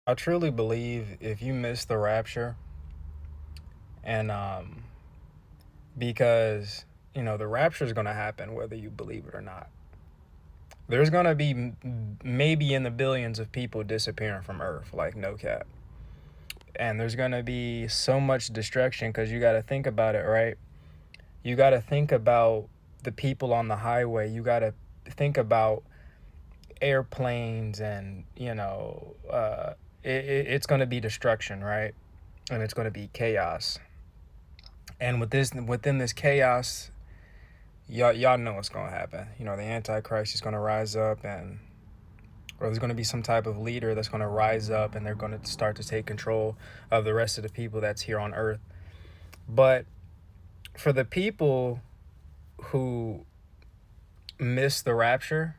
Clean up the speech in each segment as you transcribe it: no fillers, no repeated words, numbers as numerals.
I truly believe if you miss the rapture, and because the rapture is going to happen whether you believe it or not. There's going to be maybe in the billions of people disappearing from Earth, like no cap. And there's going to be so much destruction because you got to think about it, right? You got to think about the people on the highway. You got to think about airplanes, and it's going to be destruction, right? And it's going to be chaos. And within this chaos, y'all know what's gonna happen. The Antichrist is gonna rise up, or there's gonna be some type of leader that's gonna rise up, and they're gonna start to take control of the rest of the people that's here on Earth. But for the people who miss the rapture,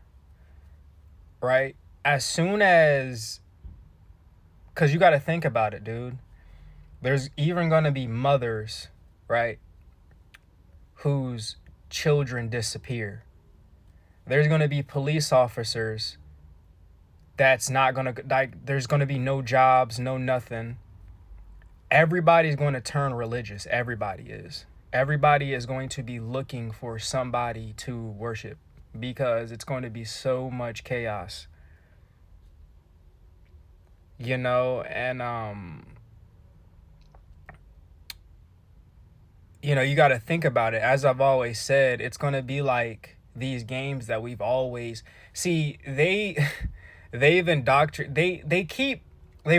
right? As soon as, because you got to think about it, dude. There's even gonna be mothers, right, whose children disappear. There's going to be police officers that's not going to, like, there's going to be no jobs, no nothing. Everybody's going to turn religious. Everybody is. Everybody is going to be looking for somebody to worship because it's going to be so much chaos. And you got to think about it. As I've always said, it's going to be like these games that we've always see. They've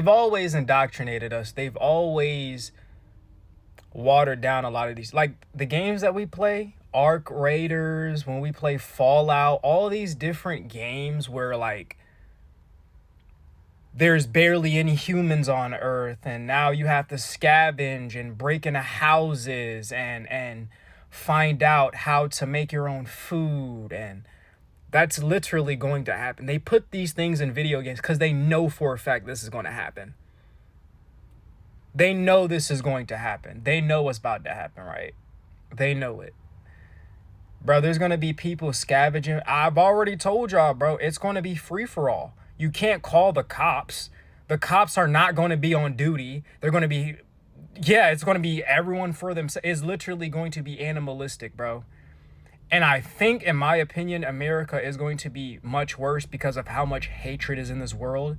always indoctrinated us. They've always watered down a lot of these, like the games that we play, Arc Raiders, when we play Fallout, all these different games where like there's barely any humans on Earth, and now you have to scavenge and break into houses and find out how to make your own food. And that's literally going to happen. They put these things in video games because they know for a fact this is going to happen. They know this is going to happen. They know what's about to happen, right? They know it. Bro, there's going to be people scavenging. I've already told y'all, bro, it's going to be free for all. You can't call the cops. The cops are not going to be on duty. They're going to be, it's going to be everyone for themselves. It's literally going to be animalistic, bro. And I think, in my opinion, America is going to be much worse because of how much hatred is in this world.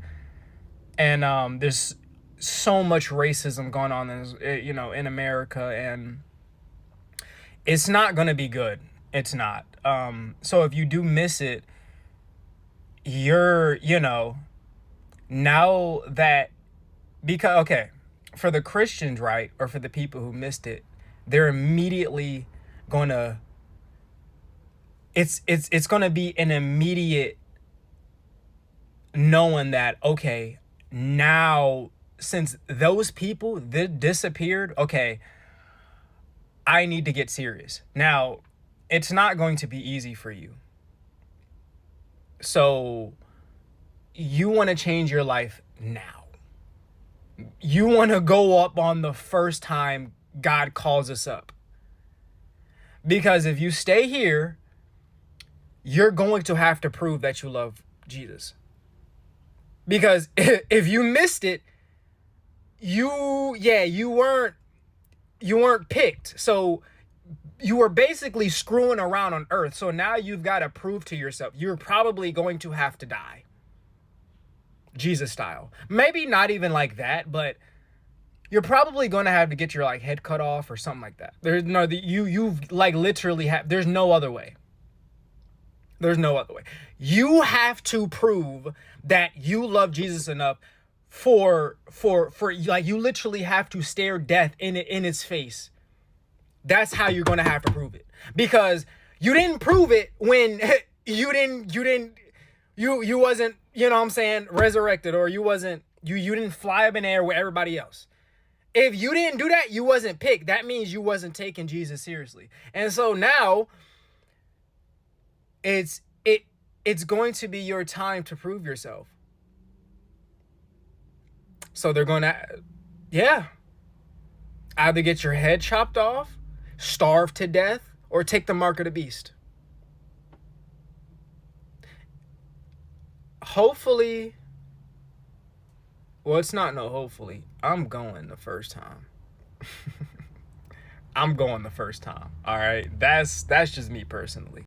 And there's so much racism going on in America, and it's not going to be good. It's not. So if you do miss it, you're, now that, because, okay, for the Christians, right, or for the people who missed it, they're immediately going to, it's going to be an immediate knowing that, okay, now, since those people disappeared, okay, I need to get serious. Now, it's not going to be easy for you. So you want to change your life now. You want to go up on the first time God calls us up. Because if you stay here, you're going to have to prove that you love Jesus. Because if you missed it, you weren't picked. So you were basically screwing around on Earth. So now you've got to prove to yourself you're probably going to have to die. Jesus style. Maybe not even like that, but you're probably going to have to get your like head cut off or something like that. You've like literally there's no other way. There's no other way. You have to prove that you love Jesus enough for like, you literally have to stare death in its face. That's how you're going to have to prove it, because you didn't prove it when you wasn't, resurrected, or you didn't fly up in air with everybody else. If you didn't do that, you wasn't picked. That means you wasn't taking Jesus seriously. And so now it's going to be your time to prove yourself. So they're going to, either get your head chopped off, starve to death, or take the mark of the beast. Hopefully, Well, it's not no hopefully. I'm going the first time. I'm going the first time. All right. That's just me personally.